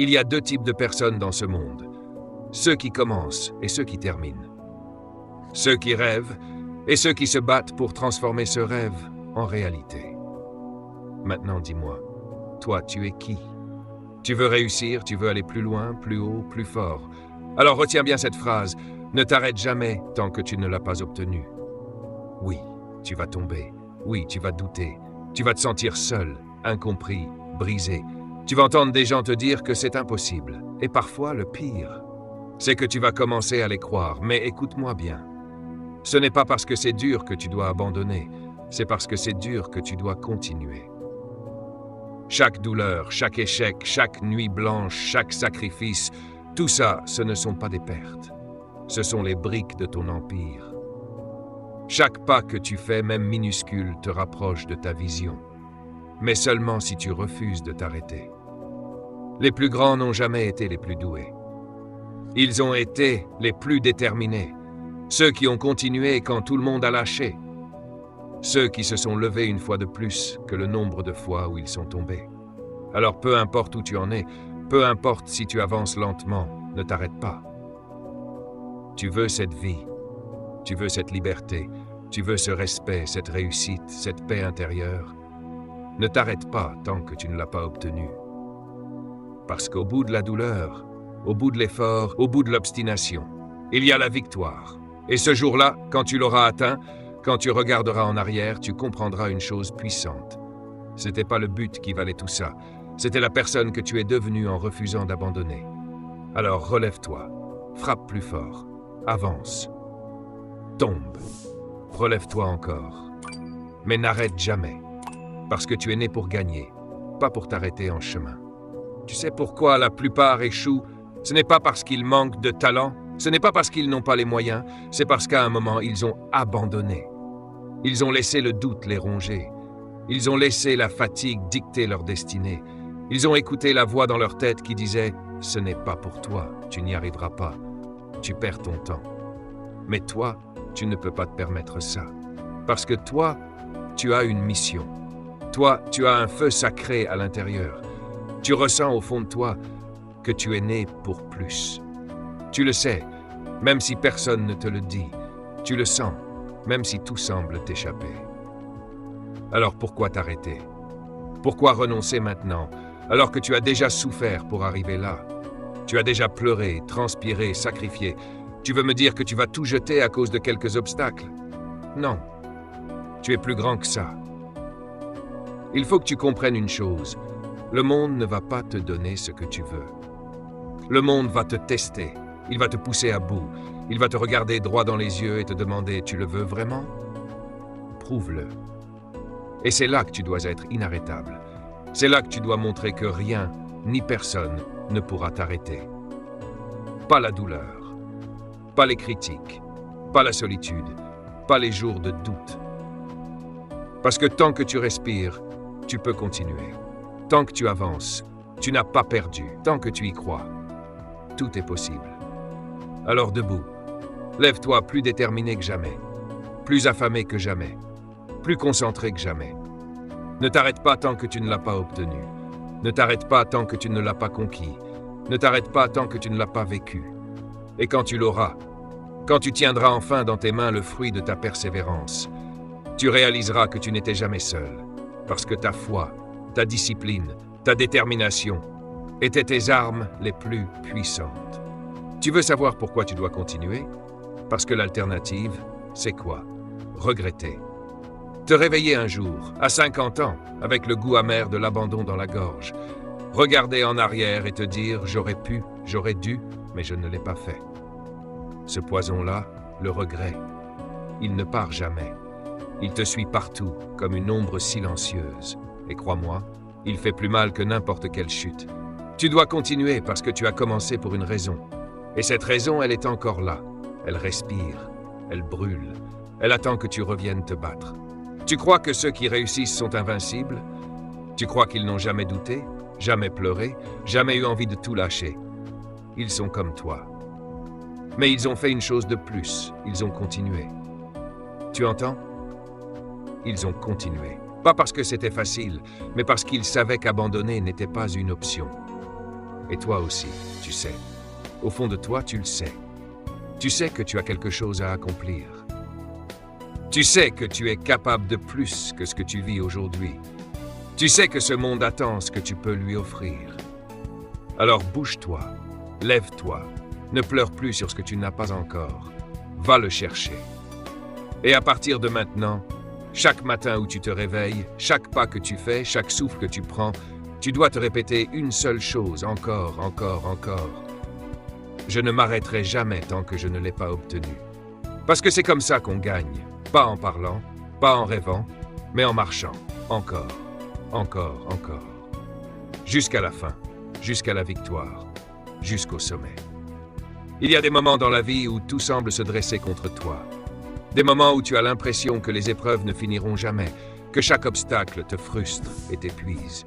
Il y a deux types de personnes dans ce monde. Ceux qui commencent et ceux qui terminent. Ceux qui rêvent et ceux qui se battent pour transformer ce rêve en réalité. Maintenant, dis-moi, toi, tu es qui? Tu veux réussir, tu veux aller plus loin, plus haut, plus fort. Alors retiens bien cette phrase, ne t'arrête jamais tant que tu ne l'as pas obtenue. Oui, tu vas tomber. Oui, tu vas douter. Tu vas te sentir seul, incompris, brisé. Tu vas entendre des gens te dire que c'est impossible. Et parfois, le pire, c'est que tu vas commencer à les croire. Mais écoute-moi bien. Ce n'est pas parce que c'est dur que tu dois abandonner. C'est parce que c'est dur que tu dois continuer. Chaque douleur, chaque échec, chaque nuit blanche, chaque sacrifice, tout ça, ce ne sont pas des pertes. Ce sont les briques de ton empire. Chaque pas que tu fais, même minuscule, te rapproche de ta vision. Mais seulement si tu refuses de t'arrêter. Les plus grands n'ont jamais été les plus doués. Ils ont été les plus déterminés. Ceux qui ont continué quand tout le monde a lâché. Ceux qui se sont levés une fois de plus que le nombre de fois où ils sont tombés. Alors peu importe où tu en es, peu importe si tu avances lentement, ne t'arrête pas. Tu veux cette vie, tu veux cette liberté, tu veux ce respect, cette réussite, cette paix intérieure. Ne t'arrête pas tant que tu ne l'as pas obtenue. Parce qu'au bout de la douleur, au bout de l'effort, au bout de l'obstination, il y a la victoire. Et ce jour-là, quand tu l'auras atteint, quand tu regarderas en arrière, tu comprendras une chose puissante. C'était pas le but qui valait tout ça. C'était la personne que tu es devenue en refusant d'abandonner. Alors relève-toi, frappe plus fort, avance, tombe, relève-toi encore. Mais n'arrête jamais, parce que tu es né pour gagner, pas pour t'arrêter en chemin. Tu sais pourquoi la plupart échouent? Ce n'est pas parce qu'ils manquent de talent, ce n'est pas parce qu'ils n'ont pas les moyens, c'est parce qu'à un moment, ils ont abandonné. Ils ont laissé le doute les ronger. Ils ont laissé la fatigue dicter leur destinée. Ils ont écouté la voix dans leur tête qui disait « Ce n'est pas pour toi, tu n'y arriveras pas, tu perds ton temps. » Mais toi, tu ne peux pas te permettre ça. Parce que toi, tu as une mission. Toi, tu as un feu sacré à l'intérieur. Tu ressens au fond de toi que tu es né pour plus. Tu le sais, même si personne ne te le dit. Tu le sens, même si tout semble t'échapper. Alors pourquoi t'arrêter? Pourquoi renoncer maintenant, alors que tu as déjà souffert pour arriver là? Tu as déjà pleuré, transpiré, sacrifié. Tu veux me dire que tu vas tout jeter à cause de quelques obstacles? Non, tu es plus grand que ça. Il faut que tu comprennes une chose. Le monde ne va pas te donner ce que tu veux. Le monde va te tester. Il va te pousser à bout. Il va te regarder droit dans les yeux et te demander « Tu le veux vraiment ?» Prouve-le. Et c'est là que tu dois être inarrêtable. C'est là que tu dois montrer que rien, ni personne, ne pourra t'arrêter. Pas la douleur, pas les critiques, pas la solitude, pas les jours de doute. Parce que tant que tu respires, tu peux continuer. Tant que tu avances, tu n'as pas perdu. Tant que tu y crois, tout est possible. Alors debout, lève-toi plus déterminé que jamais, plus affamé que jamais, plus concentré que jamais. Ne t'arrête pas tant que tu ne l'as pas obtenu. Ne t'arrête pas tant que tu ne l'as pas conquis. Ne t'arrête pas tant que tu ne l'as pas vécu. Et quand tu l'auras, quand tu tiendras enfin dans tes mains le fruit de ta persévérance, tu réaliseras que tu n'étais jamais seul, parce que ta foi, ta discipline, ta détermination étaient tes armes les plus puissantes. Tu veux savoir pourquoi tu dois continuer? Parce que l'alternative, c'est quoi? Regretter. Te réveiller un jour, à 50 ans, avec le goût amer de l'abandon dans la gorge. Regarder en arrière et te dire « J'aurais pu, j'aurais dû, mais je ne l'ai pas fait. » Ce poison-là, le regret, il ne part jamais. Il te suit partout, comme une ombre silencieuse. Et crois-moi, il fait plus mal que n'importe quelle chute. Tu dois continuer parce que tu as commencé pour une raison. Et cette raison, elle est encore là. Elle respire, elle brûle, elle attend que tu reviennes te battre. Tu crois que ceux qui réussissent sont invincibles? Tu crois qu'ils n'ont jamais douté, jamais pleuré, jamais eu envie de tout lâcher? Ils sont comme toi. Mais ils ont fait une chose de plus, ils ont continué. Tu entends? Ils ont continué. Pas parce que c'était facile, mais parce qu'ils savaient qu'abandonner n'était pas une option. Et toi aussi, tu sais. Au fond de toi, tu le sais. Tu sais que tu as quelque chose à accomplir. Tu sais que tu es capable de plus que ce que tu vis aujourd'hui. Tu sais que ce monde attend ce que tu peux lui offrir. Alors bouge-toi, lève-toi, ne pleure plus sur ce que tu n'as pas encore. Va le chercher. Et à partir de maintenant, chaque matin où tu te réveilles, chaque pas que tu fais, chaque souffle que tu prends, tu dois te répéter une seule chose, encore, encore, encore. Je ne m'arrêterai jamais tant que je ne l'ai pas obtenu. Parce que c'est comme ça qu'on gagne, pas en parlant, pas en rêvant, mais en marchant, encore, encore, encore. Jusqu'à la fin, jusqu'à la victoire, jusqu'au sommet. Il y a des moments dans la vie où tout semble se dresser contre toi. Des moments où tu as l'impression que les épreuves ne finiront jamais, que chaque obstacle te frustre et t'épuise.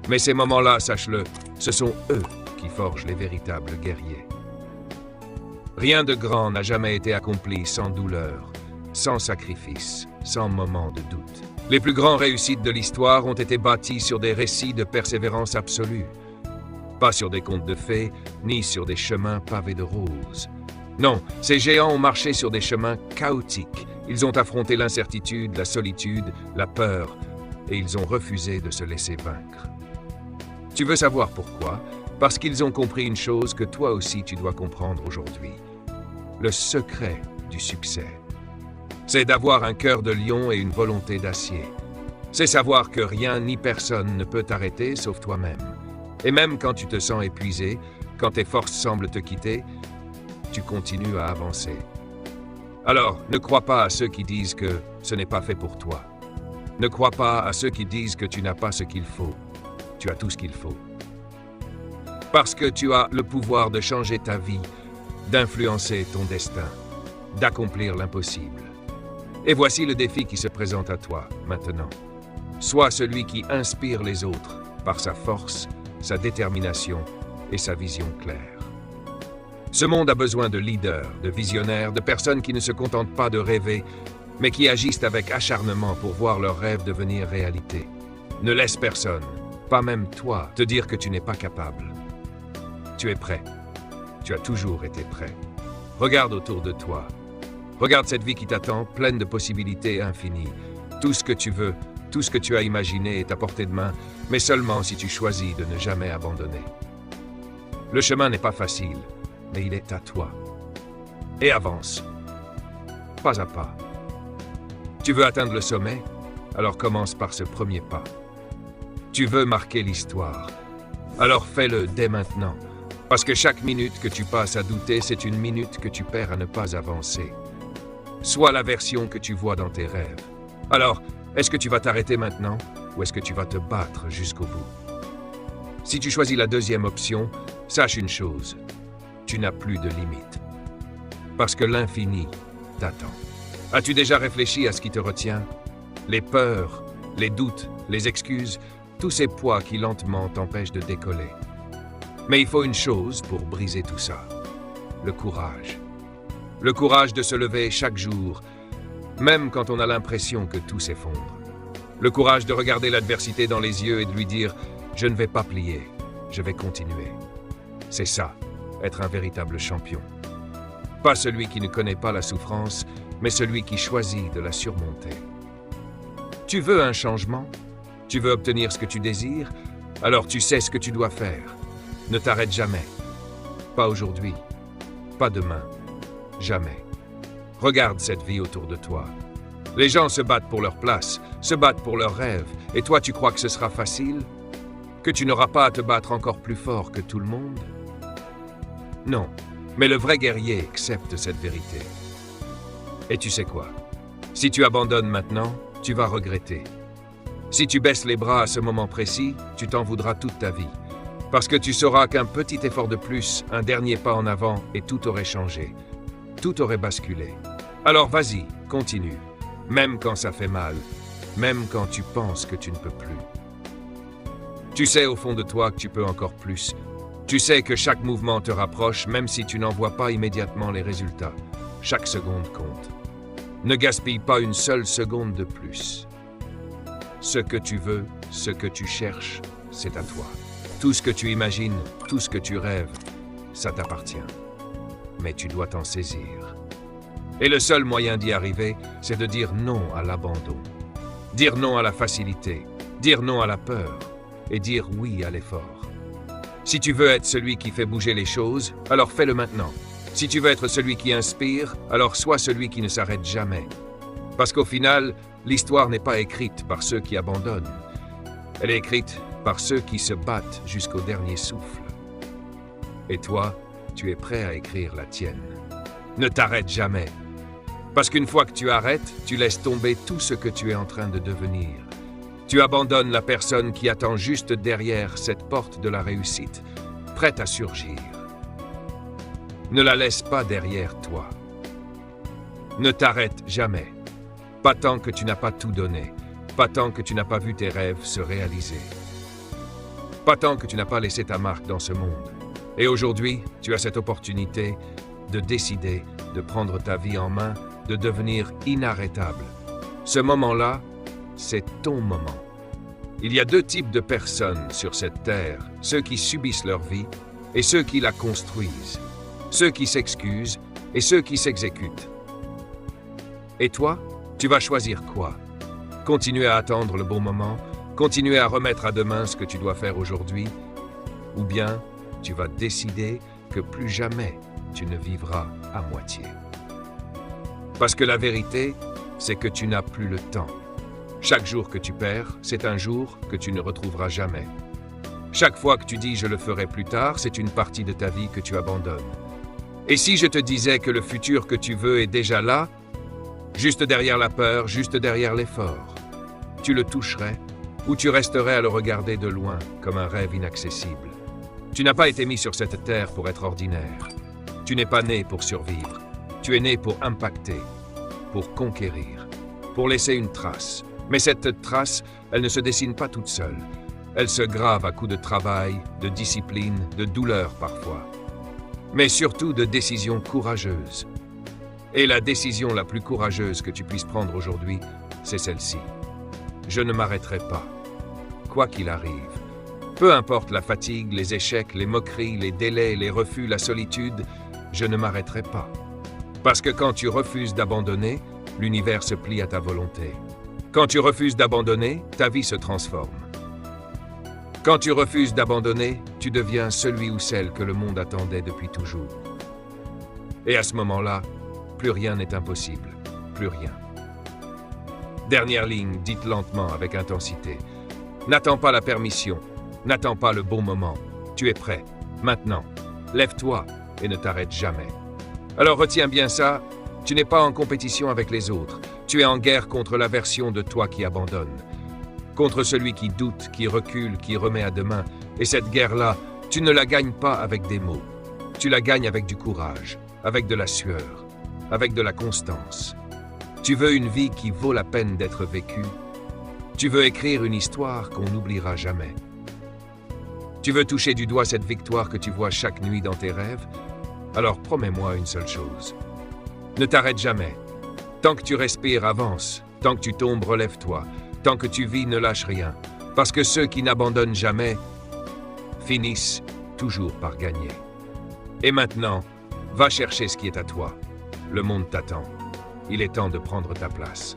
Mais ces moments-là, sache-le, ce sont eux qui forgent les véritables guerriers. Rien de grand n'a jamais été accompli sans douleur, sans sacrifice, sans moment de doute. Les plus grandes réussites de l'histoire ont été bâties sur des récits de persévérance absolue. Pas sur des contes de fées, ni sur des chemins pavés de roses. Non, ces géants ont marché sur des chemins chaotiques. Ils ont affronté l'incertitude, la solitude, la peur, et ils ont refusé de se laisser vaincre. Tu veux savoir pourquoi? Parce qu'ils ont compris une chose que toi aussi tu dois comprendre aujourd'hui. Le secret du succès. C'est d'avoir un cœur de lion et une volonté d'acier. C'est savoir que rien ni personne ne peut t'arrêter sauf toi-même. Et même quand tu te sens épuisé, quand tes forces semblent te quitter, tu continues à avancer. Alors, ne crois pas à ceux qui disent que ce n'est pas fait pour toi. Ne crois pas à ceux qui disent que tu n'as pas ce qu'il faut. Tu as tout ce qu'il faut. Parce que tu as le pouvoir de changer ta vie, d'influencer ton destin, d'accomplir l'impossible. Et voici le défi qui se présente à toi, maintenant. Sois celui qui inspire les autres par sa force, sa détermination et sa vision claire. Ce monde a besoin de leaders, de visionnaires, de personnes qui ne se contentent pas de rêver, mais qui agissent avec acharnement pour voir leurs rêves devenir réalité. Ne laisse personne, pas même toi, te dire que tu n'es pas capable. Tu es prêt. Tu as toujours été prêt. Regarde autour de toi. Regarde cette vie qui t'attend, pleine de possibilités infinies. Tout ce que tu veux, tout ce que tu as imaginé est à portée de main, mais seulement si tu choisis de ne jamais abandonner. Le chemin n'est pas facile, mais il est à toi. Et avance. Pas à pas. Tu veux atteindre le sommet? Alors commence par ce premier pas. Tu veux marquer l'histoire? Alors fais-le dès maintenant. Parce que chaque minute que tu passes à douter, c'est une minute que tu perds à ne pas avancer. Sois la version que tu vois dans tes rêves. Alors, est-ce que tu vas t'arrêter maintenant ou est-ce que tu vas te battre jusqu'au bout? Si tu choisis la deuxième option, sache une chose, tu n'as plus de limites. Parce que l'infini t'attend. As-tu déjà réfléchi à ce qui te retient? Les peurs, les doutes, les excuses, tous ces poids qui lentement t'empêchent de décoller. Mais il faut une chose pour briser tout ça, le courage. Le courage de se lever chaque jour, même quand on a l'impression que tout s'effondre. Le courage de regarder l'adversité dans les yeux et de lui dire « Je ne vais pas plier, je vais continuer ». C'est ça, être un véritable champion. Pas celui qui ne connaît pas la souffrance, mais celui qui choisit de la surmonter. Tu veux un changement? Tu veux obtenir ce que tu désires? Alors tu sais ce que tu dois faire. Ne t'arrête jamais. Pas aujourd'hui, pas demain, jamais. Regarde cette vie autour de toi. Les gens se battent pour leur place, se battent pour leurs rêves, et toi tu crois que ce sera facile? Que tu n'auras pas à te battre encore plus fort que tout le monde? Non, mais le vrai guerrier accepte cette vérité. Et tu sais quoi? Si tu abandonnes maintenant, tu vas regretter. Si tu baisses les bras à ce moment précis, tu t'en voudras toute ta vie. Parce que tu sauras qu'un petit effort de plus, un dernier pas en avant, et tout aurait changé. Tout aurait basculé. Alors vas-y, continue. Même quand ça fait mal. Même quand tu penses que tu ne peux plus. Tu sais au fond de toi que tu peux encore plus. Tu sais que chaque mouvement te rapproche, même si tu n'en vois pas immédiatement les résultats. Chaque seconde compte. Ne gaspille pas une seule seconde de plus. Ce que tu veux, ce que tu cherches, c'est à toi. Tout ce que tu imagines, tout ce que tu rêves, ça t'appartient. Mais tu dois t'en saisir. Et le seul moyen d'y arriver, c'est de dire non à l'abandon. Dire non à la facilité, dire non à la peur, et dire oui à l'effort. Si tu veux être celui qui fait bouger les choses, alors fais-le maintenant. Si tu veux être celui qui inspire, alors sois celui qui ne s'arrête jamais. Parce qu'au final, l'histoire n'est pas écrite par ceux qui abandonnent. Elle est écrite par ceux qui se battent jusqu'au dernier souffle. Et toi, tu es prêt à écrire la tienne. Ne t'arrête jamais. Parce qu'une fois que tu arrêtes, tu laisses tomber tout ce que tu es en train de devenir. Tu abandonnes la personne qui attend juste derrière cette porte de la réussite, prête à surgir. Ne la laisse pas derrière toi. Ne t'arrête jamais. Pas tant que tu n'as pas tout donné. Pas tant que tu n'as pas vu tes rêves se réaliser. Pas tant que tu n'as pas laissé ta marque dans ce monde. Et aujourd'hui, tu as cette opportunité de décider, de prendre ta vie en main, de devenir inarrêtable. Ce moment-là, c'est ton moment. Il y a deux types de personnes sur cette terre, ceux qui subissent leur vie et ceux qui la construisent, ceux qui s'excusent et ceux qui s'exécutent. Et toi, tu vas choisir quoi? Continuer à attendre le bon moment, continuer à remettre à demain ce que tu dois faire aujourd'hui, ou bien tu vas décider que plus jamais tu ne vivras à moitié. Parce que la vérité, c'est que tu n'as plus le temps. Chaque jour que tu perds, c'est un jour que tu ne retrouveras jamais. Chaque fois que tu dis « je le ferai plus tard », c'est une partie de ta vie que tu abandonnes. Et si je te disais que le futur que tu veux est déjà là, juste derrière la peur, juste derrière l'effort, tu le toucherais ou tu resterais à le regarder de loin comme un rêve inaccessible. Tu n'as pas été mis sur cette terre pour être ordinaire. Tu n'es pas né pour survivre. Tu es né pour impacter, pour conquérir, pour laisser une trace. Mais cette trace, elle ne se dessine pas toute seule. Elle se grave à coups de travail, de discipline, de douleur parfois. Mais surtout de décisions courageuses. Et la décision la plus courageuse que tu puisses prendre aujourd'hui, c'est celle-ci. Je ne m'arrêterai pas, quoi qu'il arrive. Peu importe la fatigue, les échecs, les moqueries, les délais, les refus, la solitude, je ne m'arrêterai pas. Parce que quand tu refuses d'abandonner, l'univers se plie à ta volonté. Quand tu refuses d'abandonner, ta vie se transforme. Quand tu refuses d'abandonner, tu deviens celui ou celle que le monde attendait depuis toujours. Et à ce moment-là, plus rien n'est impossible. Plus rien. Dernière ligne, dite lentement avec intensité. N'attends pas la permission. N'attends pas le bon moment. Tu es prêt. Maintenant. Lève-toi et ne t'arrête jamais. Alors retiens bien ça, tu n'es pas en compétition avec les autres. Tu es en guerre contre la version de toi qui abandonne. Contre celui qui doute, qui recule, qui remet à demain. Et cette guerre-là, tu ne la gagnes pas avec des mots. Tu la gagnes avec du courage, avec de la sueur, avec de la constance. Tu veux une vie qui vaut la peine d'être vécue. Tu veux écrire une histoire qu'on n'oubliera jamais. Tu veux toucher du doigt cette victoire que tu vois chaque nuit dans tes rêves? Alors promets-moi une seule chose. Ne t'arrête jamais. Tant que tu respires, avance. Tant que tu tombes, relève-toi. Tant que tu vis, ne lâche rien. Parce que ceux qui n'abandonnent jamais finissent toujours par gagner. Et maintenant, va chercher ce qui est à toi. Le monde t'attend. Il est temps de prendre ta place.